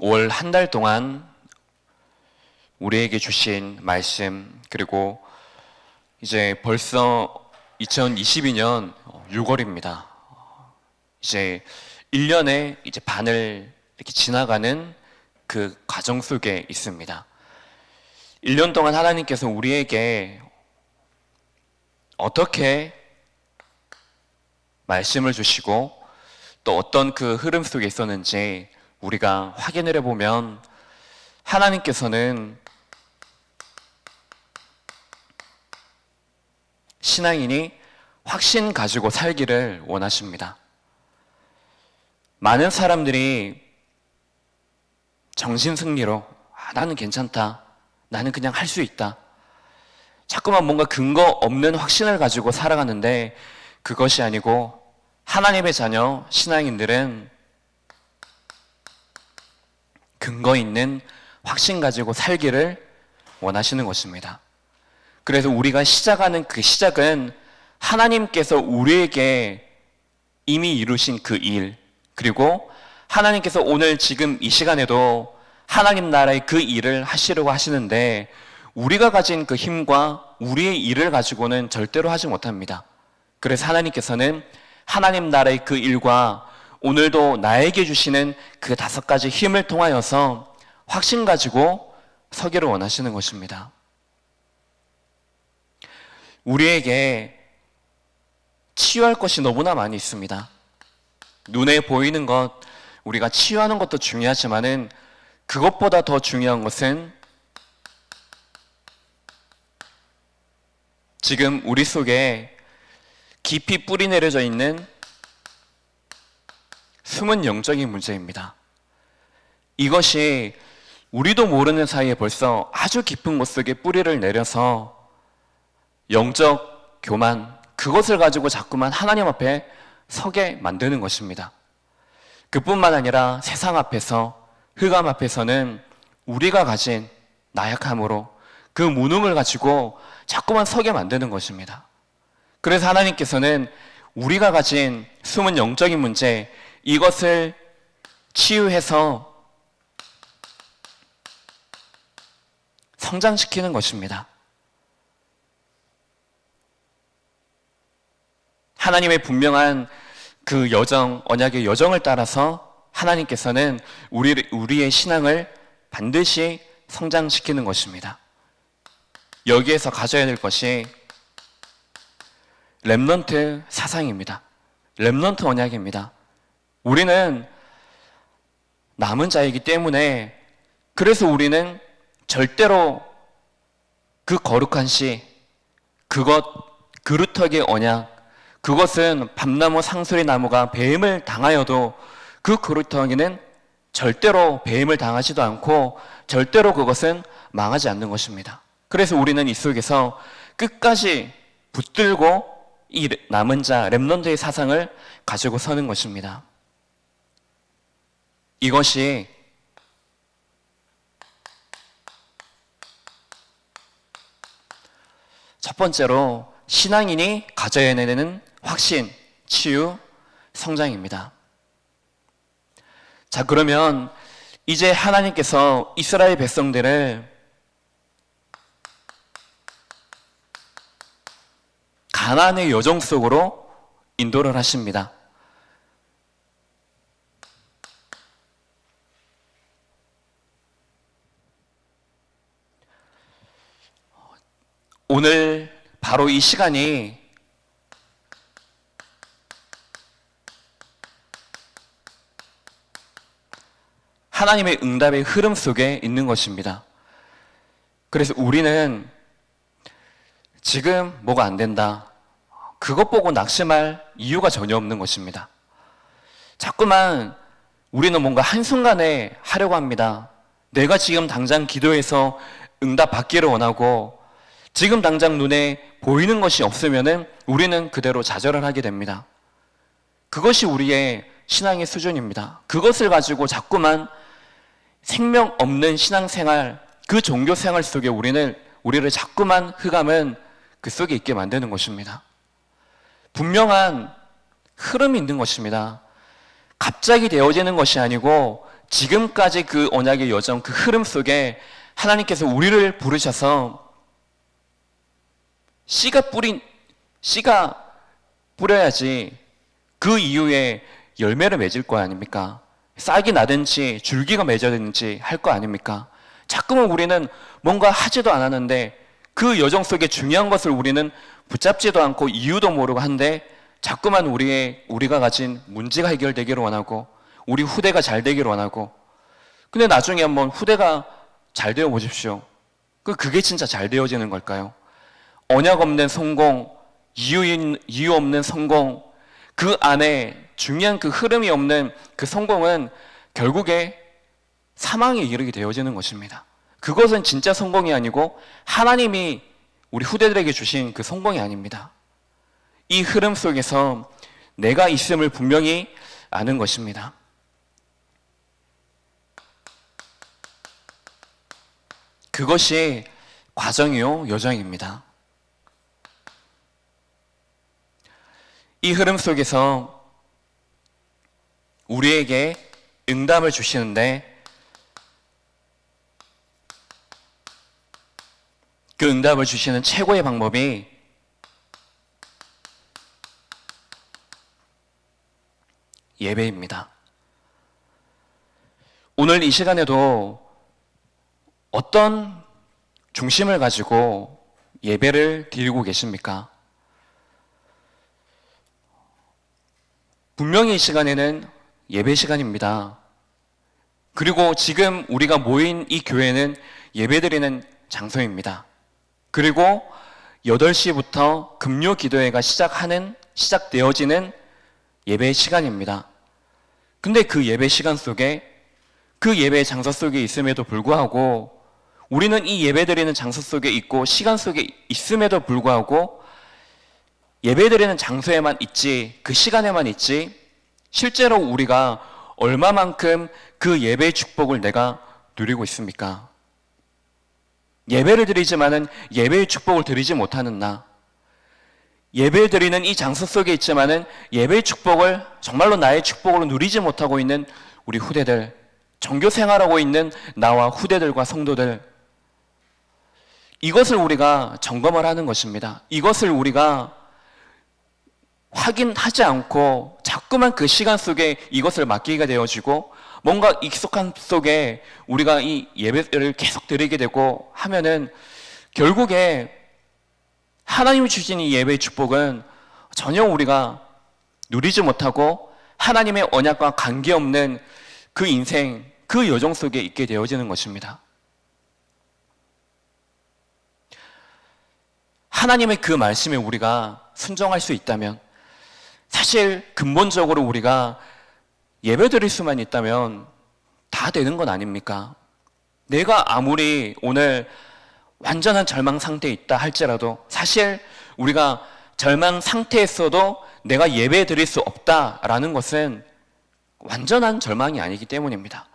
올 한 달 동안 우리에게 주신 말씀, 그리고 이제 벌써 2022년 6월입니다. 이제 1년의 이제 반을 이렇게 지나가는 그 과정 속에 있습니다. 1년 동안 하나님께서 우리에게 어떻게 말씀을 주시고 또 어떤 그 흐름 속에 있었는지 우리가 확인을 해보면, 하나님께서는 신앙인이 확신 가지고 살기를 원하십니다. 많은 사람들이 정신승리로 나는 괜찮다, 나는 그냥 할 수 있다, 자꾸만 뭔가 근거 없는 확신을 가지고 살아가는데, 그것이 아니고 하나님의 자녀 신앙인들은 근거 있는 확신 가지고 살기를 원하시는 것입니다. 그래서 우리가 시작하는 그 시작은 하나님께서 우리에게 이미 이루신 그 일, 그리고 하나님께서 오늘 지금 이 시간에도 하나님 나라의 그 일을 하시려고 하시는데, 우리가 가진 그 힘과 우리의 일을 가지고는 절대로 하지 못합니다. 그래서 하나님께서는 하나님 나라의 그 일과 오늘도 나에게 주시는 그 5가지 힘을 통하여서 확신 가지고 서기를 원하시는 것입니다. 우리에게 치유할 것이 너무나 많이 있습니다. 눈에 보이는 것, 우리가 치유하는 것도 중요하지만은 그것보다 더 중요한 것은 지금 우리 속에 깊이 뿌리 내려져 있는 숨은 영적인 문제입니다. 이것이 우리도 모르는 사이에 벌써 아주 깊은 곳 속에 뿌리를 내려서 영적 교만, 그것을 가지고 자꾸만 하나님 앞에 서게 만드는 것입니다. 그뿐만 아니라 세상 앞에서, 흑암 앞에서는 우리가 가진 나약함으로 그 무능을 가지고 자꾸만 서게 만드는 것입니다. 그래서 하나님께서는 우리가 가진 숨은 영적인 문제, 이것을 치유해서 성장시키는 것입니다. 하나님의 분명한 그 여정, 언약의 여정을 따라서 하나님께서는 우리의 신앙을 반드시 성장시키는 것입니다. 여기에서 가져야 될 것이 렘넌트 사상입니다. 렘넌트 언약입니다. 우리는 남은 자이기 때문에, 그래서 우리는 절대로 그 거룩한 시, 그루터기의 언약, 그것은 밤나무 상수리 나무가 배임을 당하여도 그 그루터기는 절대로 배임을 당하지도 않고 절대로 그것은 망하지 않는 것입니다. 그래서 우리는 이 속에서 끝까지 붙들고 이 남은 자, 렘넌트의 사상을 가지고 서는 것입니다. 이것이 첫 번째로 신앙인이 가져야 되는 확신, 치유, 성장입니다. 자, 그러면 이제 하나님께서 이스라엘 백성들을 가나안의 여정 속으로 인도를 하십니다. 오늘 바로 이 시간이 하나님의 응답의 흐름 속에 있는 것입니다. 그래서 우리는 지금 뭐가 안 된다, 그것 보고 낙심할 이유가 전혀 없는 것입니다. 자꾸만 우리는 뭔가 한순간에 하려고 합니다. 내가 지금 당장 기도해서 응답 받기를 원하고 지금 당장 눈에 보이는 것이 없으면은 우리는 그대로 좌절을 하게 됩니다. 그것이 우리의 신앙의 수준입니다. 그것을 가지고 자꾸만 생명 없는 신앙생활, 그 종교생활 속에 우리를 자꾸만 흑암은 그 속에 있게 만드는 것입니다. 분명한 흐름이 있는 것입니다. 갑자기 되어지는 것이 아니고 지금까지 그 언약의 여정, 그 흐름 속에 하나님께서 우리를 부르셔서 씨가 뿌려야지 그 이후에 열매를 맺을 거 아닙니까? 싹이 나든지 줄기가 맺어지든지 할 거 아닙니까? 자꾸만 우리는 뭔가 하지도 않았는데 그 여정 속에 중요한 것을 우리는 붙잡지도 않고 이유도 모르고 한데 자꾸만 우리가 가진 문제가 해결되기를 원하고 우리 후대가 잘 되기를 원하고 근데 나중에 한번 후대가 잘 되어 보십시오. 그게 진짜 잘 되어지는 걸까요? 언약 없는 성공, 이유 없는 성공, 그 안에 중요한 그 흐름이 없는 그 성공은 결국에 사망에 이르게 되어지는 것입니다. 그것은 진짜 성공이 아니고 하나님이 우리 후대들에게 주신 그 성공이 아닙니다. 이 흐름 속에서 내가 있음을 분명히 아는 것입니다. 그것이 과정이요, 여정입니다. 이 흐름 속에서 우리에게 응답을 주시는데 그 응답을 주시는 최고의 방법이 예배입니다. 오늘 이 시간에도 어떤 중심을 가지고 예배를 드리고 계십니까? 분명히 이 시간에는 예배 시간입니다. 그리고 지금 우리가 모인 이 교회는 예배드리는 장소입니다. 그리고 8시부터 금요 기도회가 시작되어지는 예배 시간입니다. 근데 그 예배 시간 속에 그 예배 장소 속에 있음에도 불구하고 우리는 이 예배드리는 장소 속에 있고 시간 속에 있음에도 불구하고 예배드리는 장소에만 있지 그 시간에만 있지 실제로 우리가 얼마만큼 그 예배의 축복을 내가 누리고 있습니까? 예배를 드리지만은 예배의 축복을 드리지 못하는 나, 예배 드리는 이 장소 속에 있지만은 예배의 축복을 정말로 나의 축복으로 누리지 못하고 있는 우리 후대들, 종교 생활하고 있는 나와 후대들과 성도들, 이것을 우리가 점검을 하는 것입니다. 이것을 우리가 확인하지 않고 자꾸만 그 시간 속에 이것을 맡기게 되어지고 뭔가 익숙한 속에 우리가 이 예배를 계속 드리게 되고 하면은 결국에 하나님이 주신 이 예배의 축복은 전혀 우리가 누리지 못하고 하나님의 언약과 관계없는 그 인생, 그 여정 속에 있게 되어지는 것입니다. 하나님의 그 말씀에 우리가 순종할 수 있다면 사실 근본적으로 우리가 예배 드릴 수만 있다면 다 되는 건 아닙니까? 내가 아무리 오늘 완전한 절망 상태에 있다 할지라도 사실 우리가 절망 상태에서도 내가 예배 드릴 수 없다라는 것은 완전한 절망이 아니기 때문입니다.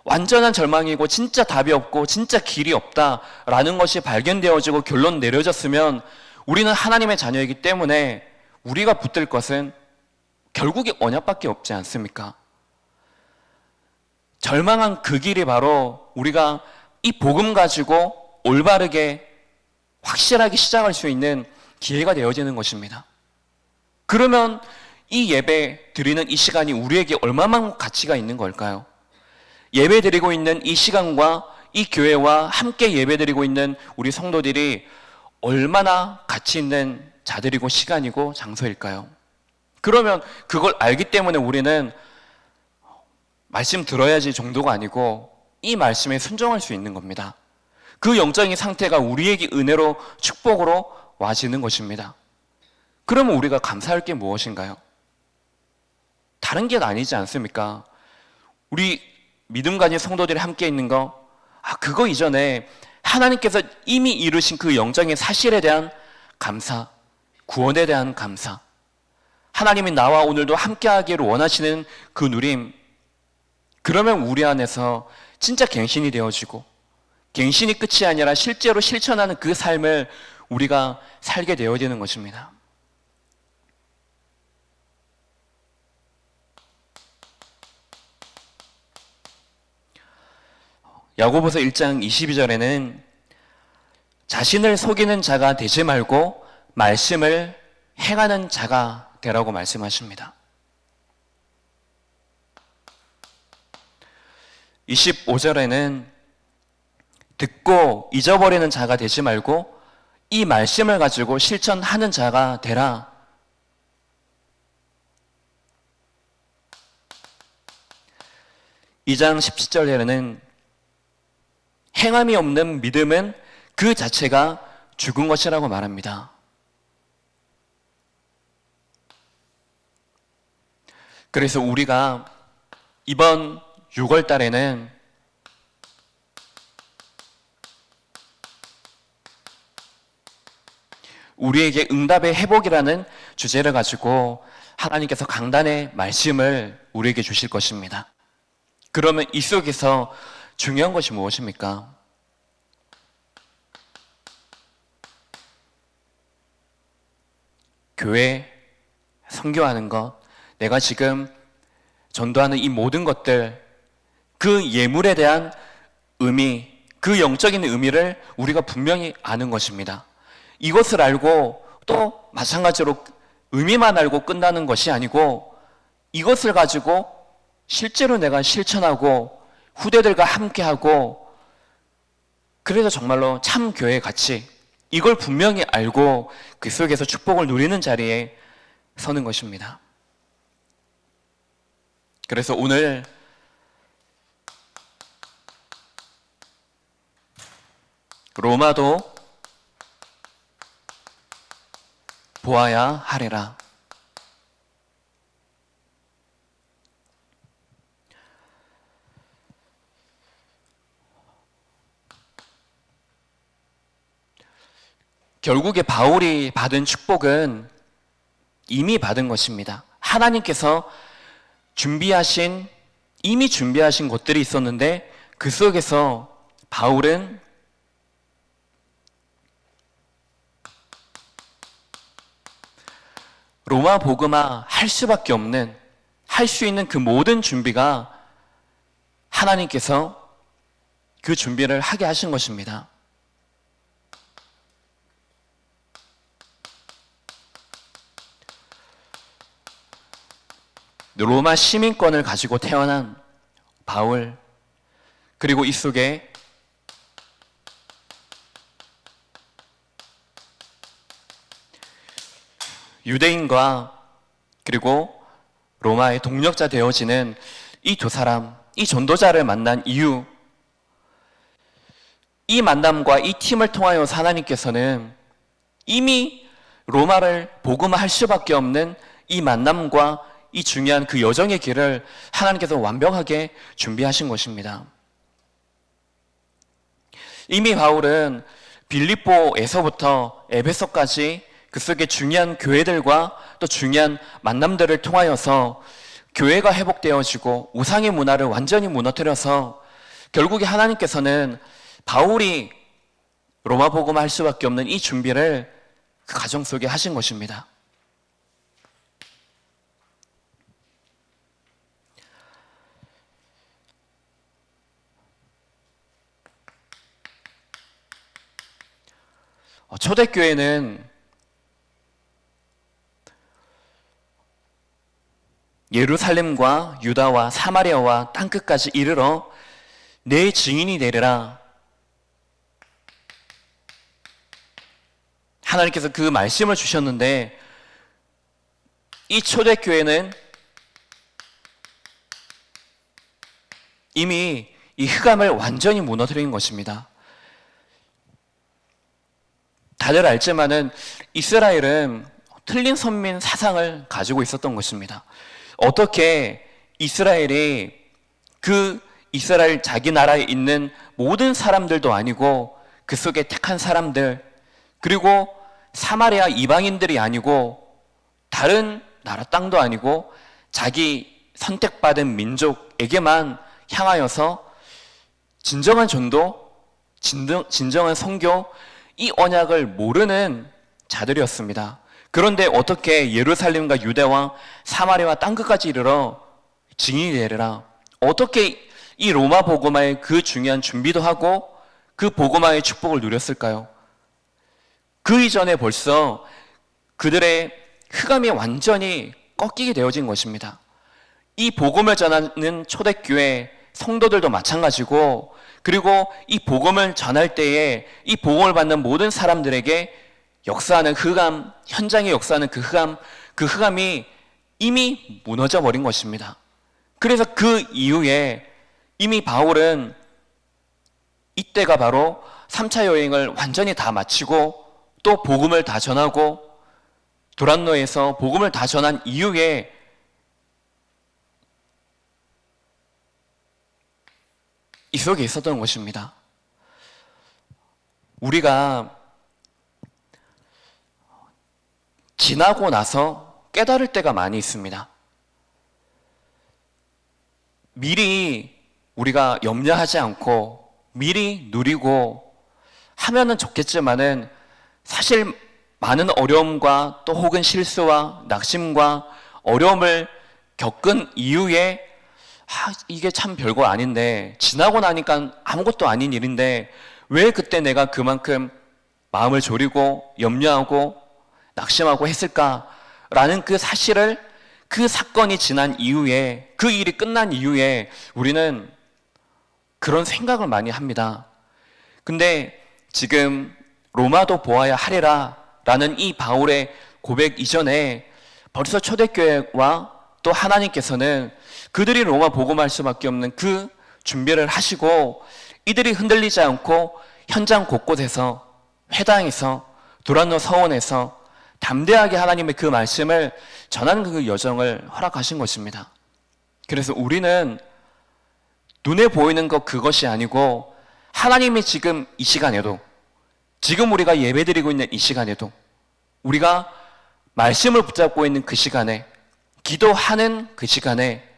완전한 절망이고 진짜 답이 없고 진짜 길이 없다라는 것이 발견되어지고 결론 내려졌으면 우리는 하나님의 자녀이기 때문에 우리가 붙들 것은 결국에 언약밖에 없지 않습니까? 절망한 그 길이 바로 우리가 이 복음 가지고 올바르게 확실하게 시작할 수 있는 기회가 되어지는 것입니다. 그러면 이 예배 드리는 이 시간이 우리에게 얼마만 가치가 있는 걸까요? 예배 드리고 있는 이 시간과 이 교회와 함께 예배 드리고 있는 우리 성도들이 얼마나 가치 있는 자들이고 시간이고 장소일까요? 그러면 그걸 알기 때문에 우리는 말씀 들어야지 정도가 아니고 이 말씀에 순종할 수 있는 겁니다. 그 영적인 상태가 우리에게 은혜로 축복으로 와지는 것입니다. 그러면 우리가 감사할 게 무엇인가요? 다른 게 아니지 않습니까? 우리 믿음 가진 성도들이 함께 있는 거, 그거 이전에 하나님께서 이미 이루신 그 영적인 사실에 대한 감사, 구원에 대한 감사, 하나님이 나와 오늘도 함께 하기를 원하시는 그 누림, 그러면 우리 안에서 진짜 갱신이 되어지고 갱신이 끝이 아니라 실제로 실천하는 그 삶을 우리가 살게 되어지는 것입니다. 야고보서 1장 22절에는 자신을 속이는 자가 되지 말고 말씀을 행하는 자가 되라고 말씀하십니다. 25절에는 듣고 잊어버리는 자가 되지 말고 이 말씀을 가지고 실천하는 자가 되라. 이 장 17절에는 행함이 없는 믿음은 그 자체가 죽은 것이라고 말합니다. 그래서 우리가 이번 6월 달에는 우리에게 응답의 회복이라는 주제를 가지고 하나님께서 강단의 말씀을 우리에게 주실 것입니다. 그러면 이 속에서 중요한 것이 무엇입니까? 교회, 선교하는 것, 내가 지금 전도하는 이 모든 것들, 그 예물에 대한 의미, 그 영적인 의미를 우리가 분명히 아는 것입니다. 이것을 알고 또 마찬가지로 의미만 알고 끝나는 것이 아니고 이것을 가지고 실제로 내가 실천하고 후대들과 함께하고 그래서 정말로 참 교회 가치, 이걸 분명히 알고 그 속에서 축복을 누리는 자리에 서는 것입니다. 그래서 오늘 로마도 보아야 하리라. 결국에 바울이 받은 축복은 이미 받은 것입니다. 하나님께서 이미 준비하신 것들이 있었는데 그 속에서 바울은 로마 복음화 할 수밖에 없는, 할 수 있는 그 모든 준비가 하나님께서 그 준비를 하게 하신 것입니다. 로마 시민권을 가지고 태어난 바울, 그리고 이 속에 유대인과 그리고 로마의 동력자 되어지는 이 두 사람, 이 전도자를 만난 이유, 이 만남과 이 팀을 통하여 하나님께서는 이미 로마를 복음화할 수밖에 없는 이 만남과 이 중요한 그 여정의 길을 하나님께서 완벽하게 준비하신 것입니다. 이미 바울은 빌립보에서부터 에베소까지 그 속에 중요한 교회들과 또 중요한 만남들을 통하여서 교회가 회복되어지고 우상의 문화를 완전히 무너뜨려서 결국에 하나님께서는 바울이 로마 복음화할 수밖에 없는 이 준비를 그 가정 속에 하신 것입니다. 초대교회는 예루살렘과 유다와 사마리아와 땅끝까지 이르러 내 증인이 되리라. 하나님께서 그 말씀을 주셨는데 이 초대교회는 이미 이 흑암을 완전히 무너뜨린 것입니다. 다들 알지만은 이스라엘은 틀린 선민 사상을 가지고 있었던 것입니다. 어떻게 이스라엘이 그 이스라엘 자기 나라에 있는 모든 사람들도 아니고 그 속에 택한 사람들, 그리고 사마리아 이방인들이 아니고 다른 나라 땅도 아니고 자기 선택받은 민족에게만 향하여서 진정한 전도, 진정한 선교, 이 언약을 모르는 자들이었습니다. 그런데 어떻게 예루살렘과 유대와 사마리아와 땅끝까지 이르러 증인이 되리라. 어떻게 이 로마 복음화의 그 중요한 준비도 하고 그 복음화의 축복을 누렸을까요? 그 이전에 벌써 그들의 흑암이 완전히 꺾이게 되어진 것입니다. 이 복음을 전하는 초대교회 성도들도 마찬가지고, 그리고 이 복음을 전할 때에 이 복음을 받는 모든 사람들에게 역사하는 흑암, 현장에 역사하는 그 흑암이 이미 무너져 버린 것입니다. 그래서 그 이후에 이미 바울은 이때가 바로 3차 여행을 완전히 다 마치고 또 복음을 다 전하고 도란노에서 복음을 다 전한 이후에 이 속에 있었던 것입니다. 우리가 지나고 나서 깨달을 때가 많이 있습니다. 미리 우리가 염려하지 않고 미리 누리고 하면은 좋겠지만은 사실 많은 어려움과 또 혹은 실수와 낙심과 어려움을 겪은 이후에 이게 참 별거 아닌데, 지나고 나니까 아무것도 아닌 일인데 왜 그때 내가 그만큼 마음을 졸이고 염려하고 낙심하고 했을까라는 그 사실을, 그 사건이 지난 이후에, 그 일이 끝난 이후에 우리는 그런 생각을 많이 합니다. 근데 지금 로마도 보아야 하리라 라는 이 바울의 고백 이전에 벌써 초대교회와 또 하나님께서는 그들이 로마 복음할 수밖에 없는 그 준비를 하시고, 이들이 흔들리지 않고 현장 곳곳에서, 회당에서, 도란노 서원에서 담대하게 하나님의 그 말씀을 전하는 그 여정을 허락하신 것입니다. 그래서 우리는 눈에 보이는 것 그것이 아니고, 하나님이 지금 이 시간에도, 지금 우리가 예배드리고 있는 이 시간에도, 우리가 말씀을 붙잡고 있는 그 시간에, 기도하는 그 시간에,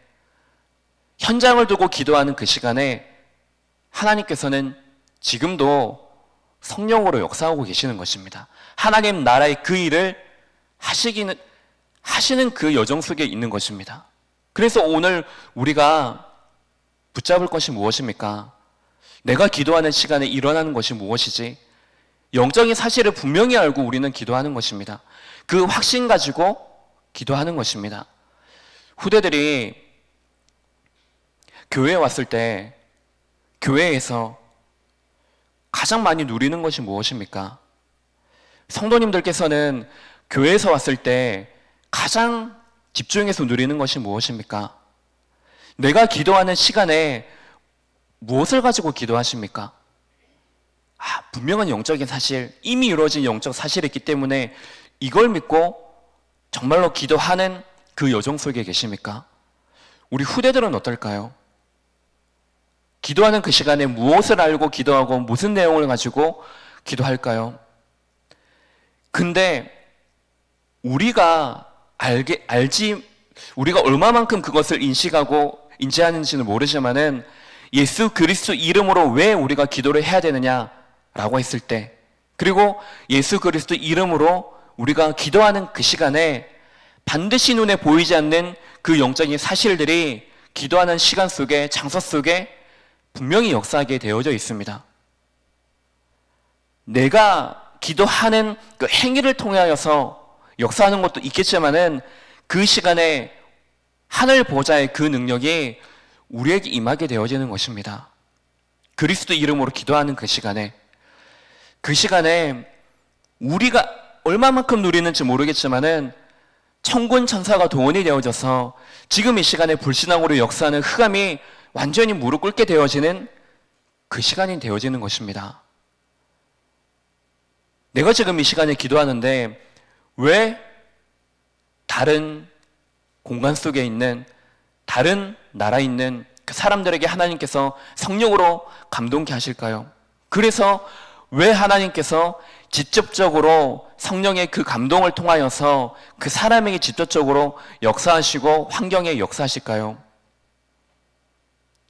현장을 두고 기도하는 그 시간에 하나님께서는 지금도 성령으로 역사하고 계시는 것입니다. 하나님 나라의 그 일을 하시는 그 여정 속에 있는 것입니다. 그래서 오늘 우리가 붙잡을 것이 무엇입니까? 내가 기도하는 시간에 일어나는 것이 무엇이지? 영적인 사실을 분명히 알고 우리는 기도하는 것입니다. 그 확신 가지고 기도하는 것입니다. 후대들이 교회에 왔을 때 교회에서 가장 많이 누리는 것이 무엇입니까? 성도님들께서는 교회에서 왔을 때 가장 집중해서 누리는 것이 무엇입니까? 내가 기도하는 시간에 무엇을 가지고 기도하십니까? 분명한 영적인 사실, 이미 이루어진 영적 사실이 있기 때문에 이걸 믿고 정말로 기도하는 그 여정 속에 계십니까? 우리 후대들은 어떨까요? 기도하는 그 시간에 무엇을 알고 기도하고 무슨 내용을 가지고 기도할까요? 근데 우리가 우리가 얼마만큼 그것을 인식하고 인지하는지는 모르지만은 예수 그리스도 이름으로 왜 우리가 기도를 해야 되느냐라고 했을 때, 그리고 예수 그리스도 이름으로 우리가 기도하는 그 시간에 반드시 눈에 보이지 않는 그 영적인 사실들이 기도하는 시간 속에, 장소 속에 분명히 역사하게 되어져 있습니다. 내가 기도하는 그 행위를 통하여서 역사하는 것도 있겠지만은 그 시간에 하늘 보좌의 그 능력이 우리에게 임하게 되어지는 것입니다. 그리스도 이름으로 기도하는 그 시간에 우리가 얼마만큼 누리는지 모르겠지만은 천군 천사가 동원이 되어져서 지금 이 시간에 불신앙으로 역사하는 흑암이 완전히 무릎 꿇게 되어지는 그 시간이 되어지는 것입니다. 내가 지금 이 시간에 기도하는데 왜 다른 공간 속에 있는, 다른 나라에 있는 그 사람들에게 하나님께서 성령으로 감동케 하실까요? 그래서 왜 하나님께서 직접적으로 성령의 그 감동을 통하여서 그 사람에게 직접적으로 역사하시고 환경에 역사하실까요?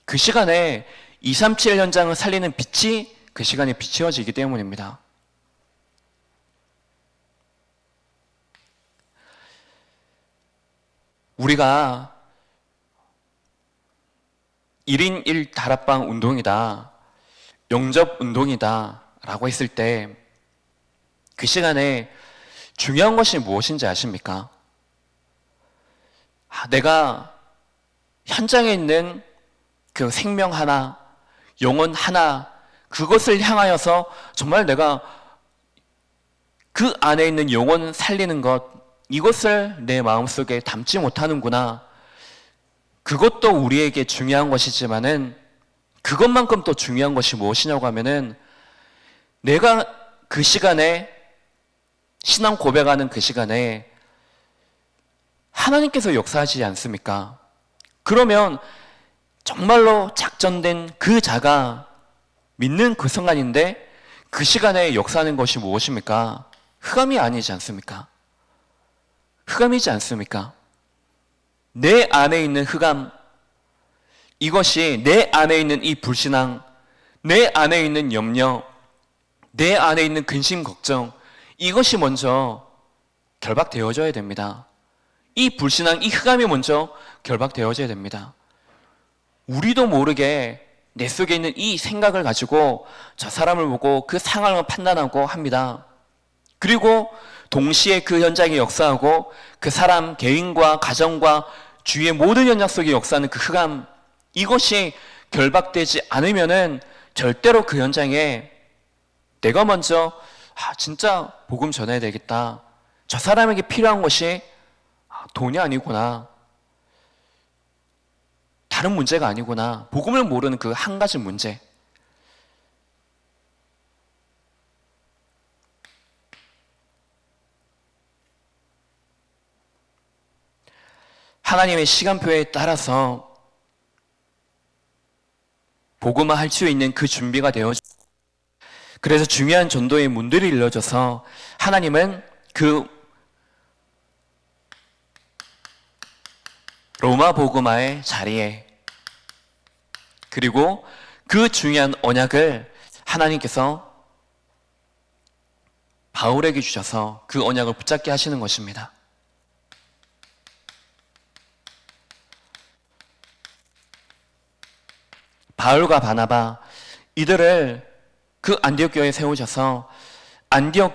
그 시간에 237 현장을 살리는 빛이 그 시간에 비추어지기 때문입니다. 우리가 1인 1 다락방 운동이다, 영접 운동이다 라고 했을 때 그 시간에 중요한 것이 무엇인지 아십니까? 내가 현장에 있는 그 생명 하나, 영혼 하나, 그것을 향하여서 정말 내가 그 안에 있는 영혼 살리는 것, 이것을 내 마음속에 담지 못하는구나. 그것도 우리에게 중요한 것이지만은 그것만큼 또 중요한 것이 무엇이냐고 하면은 내가 그 시간에 신앙 고백하는 그 시간에 하나님께서 역사하시지 않습니까? 그러면 정말로 작전된 그 자가 믿는 그 순간인데 그 시간에 역사하는 것이 무엇입니까? 흑암이 아니지 않습니까? 흑암이지 않습니까? 내 안에 있는 흑암, 이것이 내 안에 있는 이 불신앙, 내 안에 있는 염려, 내 안에 있는 근심, 걱정, 이것이 먼저 결박되어져야 됩니다. 이 불신앙, 이 흑암이 먼저 결박되어져야 됩니다. 우리도 모르게 내 속에 있는 이 생각을 가지고 저 사람을 보고 그 상황을 판단하고 합니다. 그리고 동시에 그 현장에 역사하고 그 사람 개인과 가정과 주위의 모든 현장 속에 역사하는 그 흑암, 이것이 결박되지 않으면은 절대로 그 현장에 내가 먼저 진짜 복음 전해야 되겠다, 저 사람에게 필요한 것이 돈이 아니구나, 다른 문제가 아니구나, 복음을 모르는 그 한 가지 문제, 하나님의 시간표에 따라서 복음화할 수 있는 그 준비가 되어져. 그래서 중요한 전도의 문들이 열려져서 하나님은 그 로마 복음화의 자리에, 그리고 그 중요한 언약을 하나님께서 바울에게 주셔서 그 언약을 붙잡게 하시는 것입니다. 바울과 바나바, 이들을 그 안디옥 교회에 세우셔서 안디옥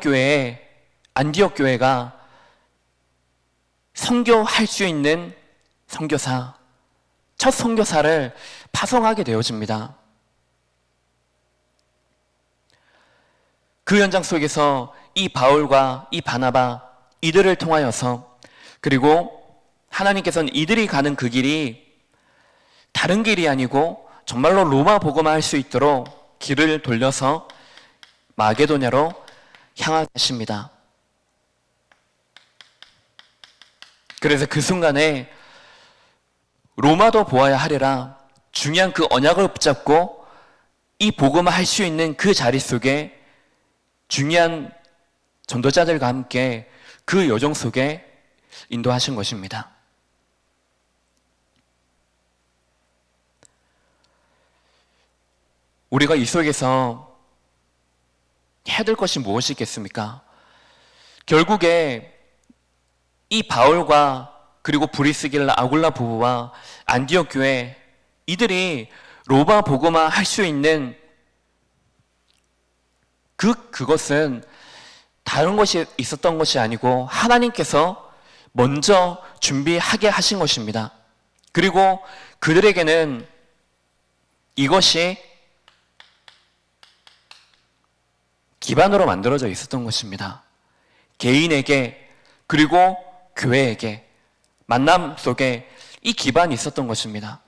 교회가 선교할 수 있는 선교사, 첫 선교사를 파송하게 되어집니다. 그 현장 속에서 이 바울과 이 바나바, 이들을 통하여서, 그리고 하나님께서는 이들이 가는 그 길이 다른 길이 아니고 정말로 로마 복음화 할 수 있도록 길을 돌려서 마게도냐로 향하게 하십니다. 그래서 그 순간에 로마도 보아야 하리라, 중요한 그 언약을 붙잡고 이 복음화 할 수 있는 그 자리 속에 중요한 전도자들과 함께 그 여정 속에 인도하신 것입니다. 우리가 이 속에서 해야 될 것이 무엇이 있겠습니까? 결국에 이 바울과 그리고 브리스길라 아굴라 부부와 안디옥 교회, 이들이 로마 복음화 할 수 있는 그것은 다른 것이 있었던 것이 아니고 하나님께서 먼저 준비하게 하신 것입니다. 그리고 그들에게는 이것이 기반으로 만들어져 있었던 것입니다. 개인에게 그리고 교회에게 만남 속에 이 기반이 있었던 것입니다.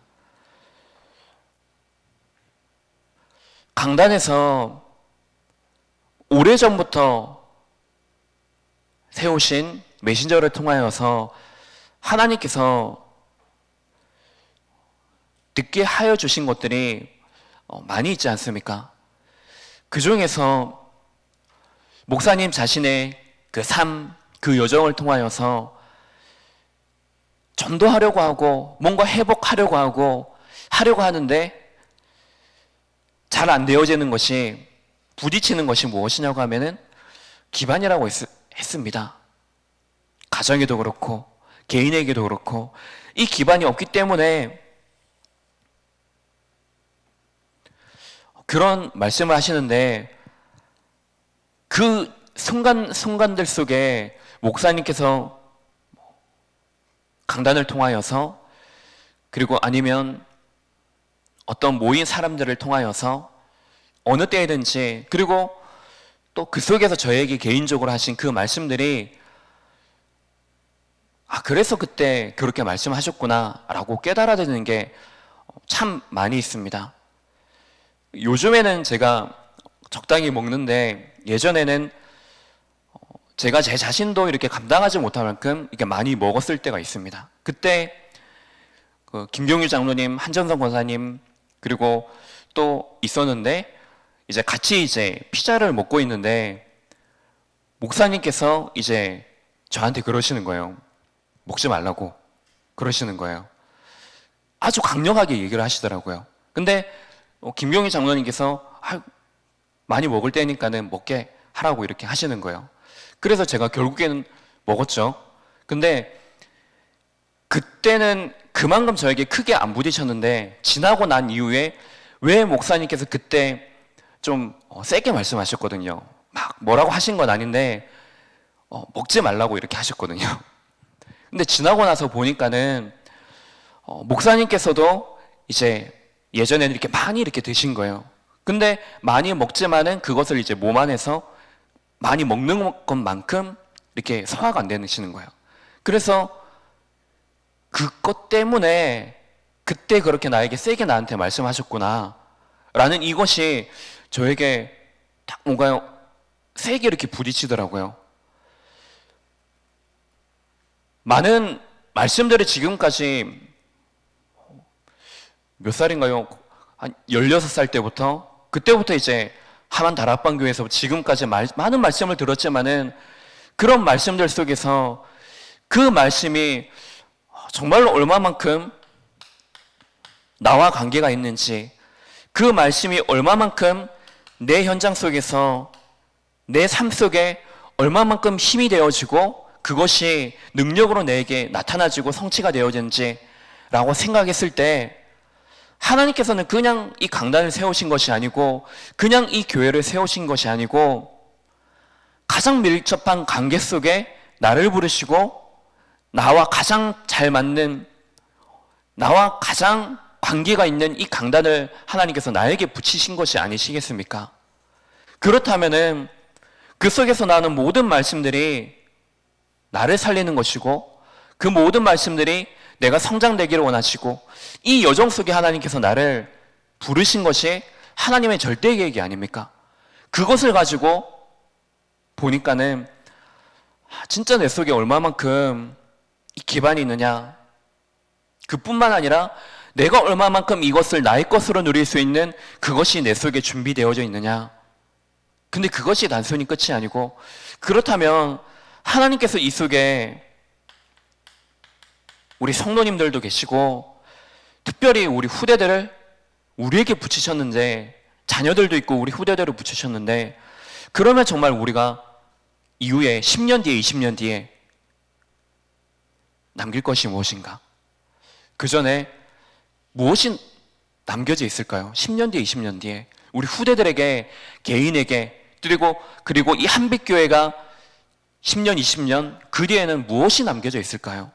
강단에서 오래전부터 세우신 메신저를 통하여서 하나님께서 듣게 하여 주신 것들이 많이 있지 않습니까? 그 중에서 목사님 자신의 그 삶, 그 여정을 통하여서 전도하려고 하고 뭔가 회복하려고 하려고 하는데 잘 안 되어지는 것이, 부딪히는 것이 무엇이냐고 하면은 기반이라고 했습니다. 가정에도 그렇고 개인에게도 그렇고 이 기반이 없기 때문에 그런 말씀을 하시는데 그 순간들 속에 목사님께서 강단을 통하여서 그리고 아니면 어떤 모인 사람들을 통하여서 어느 때이든지 그리고 또 그 속에서 저에게 개인적으로 하신 그 말씀들이 그래서 그때 그렇게 말씀하셨구나 라고 깨달아지는 게 참 많이 있습니다. 요즘에는 제가 적당히 먹는데 예전에는 제가 제 자신도 이렇게 감당하지 못할 만큼 이렇게 많이 먹었을 때가 있습니다. 그때 그 김경유 장로님, 한전성 권사님 그리고 또 있었는데 이제 같이 이제 피자를 먹고 있는데 목사님께서 이제 저한테 그러시는 거예요. 먹지 말라고 그러시는 거예요. 아주 강력하게 얘기를 하시더라고요. 근데 김경희 장로님께서 많이 먹을 때니까는 먹게 하라고 이렇게 하시는 거예요. 그래서 제가 결국에는 먹었죠. 근데 그때는 그만큼 저에게 크게 안 부딪혔는데 지나고 난 이후에 왜 목사님께서 그때 좀 세게 말씀하셨거든요. 막 뭐라고 하신 건 아닌데 먹지 말라고 이렇게 하셨거든요. 근데 지나고 나서 보니까는 목사님께서도 이제 예전에는 이렇게 많이 이렇게 드신 거예요. 근데 많이 먹지만은 그것을 이제 몸 안에서 많이 먹는 것만큼 이렇게 소화가 안 되시는 거예요. 그래서 그것 때문에 그때 그렇게 나에게 세게 나한테 말씀하셨구나 라는 이것이 저에게 딱 뭔가 세게 이렇게 부딪히더라고요. 많은 말씀들을 지금까지 몇 살인가요? 한 16살 때부터 그때부터 이제 하만 다락방교에서 지금까지 많은 말씀을 들었지만은 그런 말씀들 속에서 그 말씀이 정말로 얼마만큼 나와 관계가 있는지 그 말씀이 얼마만큼 내 현장 속에서 내 삶 속에 얼마만큼 힘이 되어지고 그것이 능력으로 내게 나타나지고 성취가 되어지는지 라고 생각했을 때 하나님께서는 그냥 이 강단을 세우신 것이 아니고 그냥 이 교회를 세우신 것이 아니고 가장 밀접한 관계 속에 나를 부르시고 나와 가장 잘 맞는 나와 가장 관계가 있는 이 강단을 하나님께서 나에게 붙이신 것이 아니시겠습니까? 그렇다면은 그 속에서 나오는 모든 말씀들이 나를 살리는 것이고 그 모든 말씀들이 내가 성장되기를 원하시고 이 여정 속에 하나님께서 나를 부르신 것이 하나님의 절대 계획이 아닙니까? 그것을 가지고 보니까는 진짜 내 속에 얼마만큼 이 기반이 있느냐, 그뿐만 아니라 내가 얼마만큼 이것을 나의 것으로 누릴 수 있는 그것이 내 속에 준비되어져 있느냐. 근데 그것이 단순히 끝이 아니고 그렇다면 하나님께서 이 속에 우리 성도님들도 계시고 특별히 우리 후대들을 우리에게 붙이셨는데 자녀들도 있고 우리 후대들을 붙이셨는데 그러면 정말 우리가 이후에 10년 뒤에 20년 뒤에 남길 것이 무엇인가? 그 전에 무엇이 남겨져 있을까요? 10년 뒤에 20년 뒤에 우리 후대들에게 개인에게 그리고 이 한빛교회가 10년 20년 그 뒤에는 무엇이 남겨져 있을까요?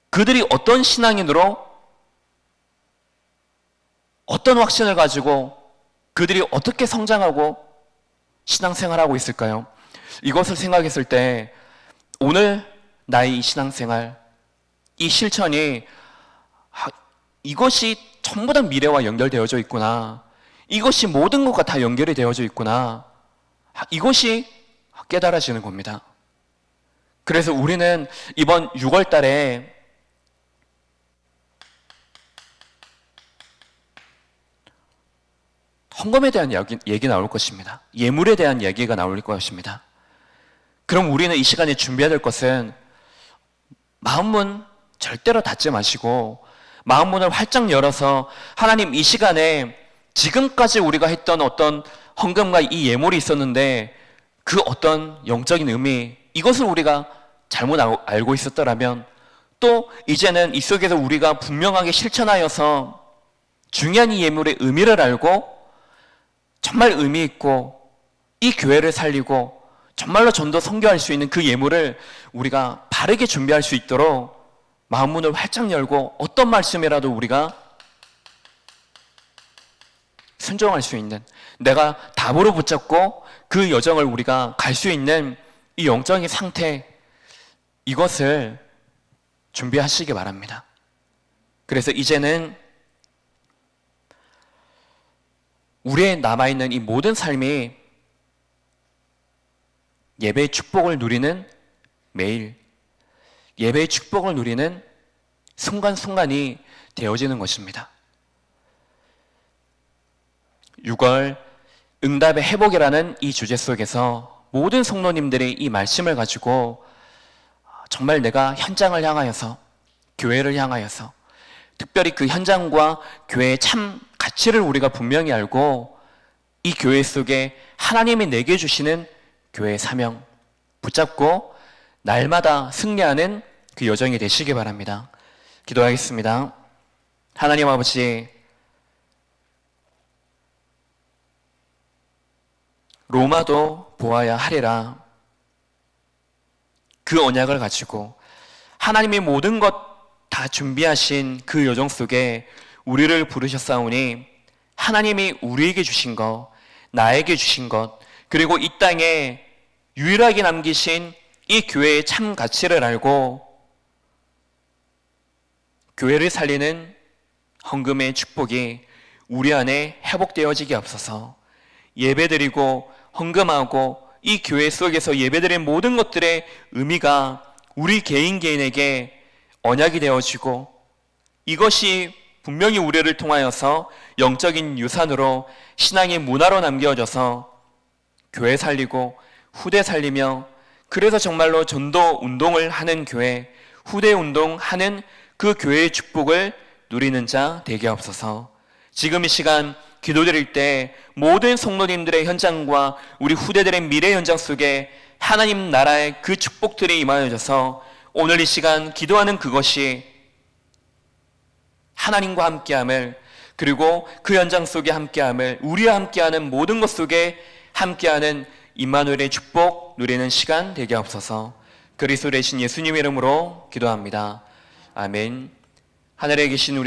그들이 어떤 신앙인으로 어떤 확신을 가지고 그들이 어떻게 성장하고 신앙생활하고 있을까요? 이것을 생각했을 때 오늘 나의 이 신앙생활, 이 실천이 이것이 전부 다 미래와 연결되어져 있구나. 이것이 모든 것과 다 연결이 되어져 있구나. 이것이 깨달아지는 겁니다. 그래서 우리는 이번 6월 달에 헌금에 대한 얘기 나올 것입니다. 예물에 대한 얘기가 나올 것입니다. 그럼 우리는 이 시간에 준비해야 될 것은 마음문 절대로 닫지 마시고 마음문을 활짝 열어서 하나님 이 시간에 지금까지 우리가 했던 어떤 헌금과 이 예물이 있었는데 그 어떤 영적인 의미 이것을 우리가 잘못 알고 있었더라면 또 이제는 이 속에서 우리가 분명하게 실천하여서 중요한 이 예물의 의미를 알고 정말 의미 있고 이 교회를 살리고 정말로 전도 선교할 수 있는 그 예물을 우리가 바르게 준비할 수 있도록 마음 문을 활짝 열고 어떤 말씀이라도 우리가 순종할 수 있는, 내가 답으로 붙잡고 그 여정을 우리가 갈 수 있는 이 영적인 상태, 이것을 준비하시기 바랍니다. 그래서 이제는 우리의 남아있는 이 모든 삶이 예배의 축복을 누리는 매일, 예배의 축복을 누리는 순간순간이 되어지는 것입니다. 6월 응답의 회복이라는 이 주제 속에서 모든 성도님들이 이 말씀을 가지고 정말 내가 현장을 향하여서, 교회를 향하여서, 특별히 그 현장과 교회의 참 가치를 우리가 분명히 알고 이 교회 속에 하나님이 내게 주시는 교회의 사명 붙잡고 날마다 승리하는 그 여정이 되시기 바랍니다. 기도하겠습니다. 하나님 아버지, 로마도 보아야 하리라, 그 언약을 가지고 하나님이 모든 것 다 준비하신 그 여정 속에 우리를 부르셨사오니 하나님이 우리에게 주신 것, 나에게 주신 것, 그리고 이 땅에 유일하게 남기신 이 교회의 참 가치를 알고 교회를 살리는 헌금의 축복이 우리 안에 회복되어지게 없어서 예배드리고 헌금하고 이 교회 속에서 예배드린 모든 것들의 의미가 우리 개인에게 언약이 되어지고 이것이 분명히 우리를 통하여서 영적인 유산으로 신앙의 문화로 남겨져서 교회 살리고 후대 살리며, 그래서 정말로 전도 운동을 하는 교회, 후대 운동하는 그 교회의 축복을 누리는 자 되게 없어서 지금 이 시간 기도드릴 때 모든 성도님들의 현장과 우리 후대들의 미래 현장 속에 하나님 나라의 그 축복들이 임하여져서 오늘 이 시간 기도하는 그것이 하나님과 함께함을, 그리고 그 현장 속에 함께함을, 우리와 함께하는 모든 것 속에 함께하는 임마누엘의 축복 누리는 시간 되게 없어서 그리스도 되신 예수님의 이름으로 기도합니다. 아멘. 하늘에 계신 우리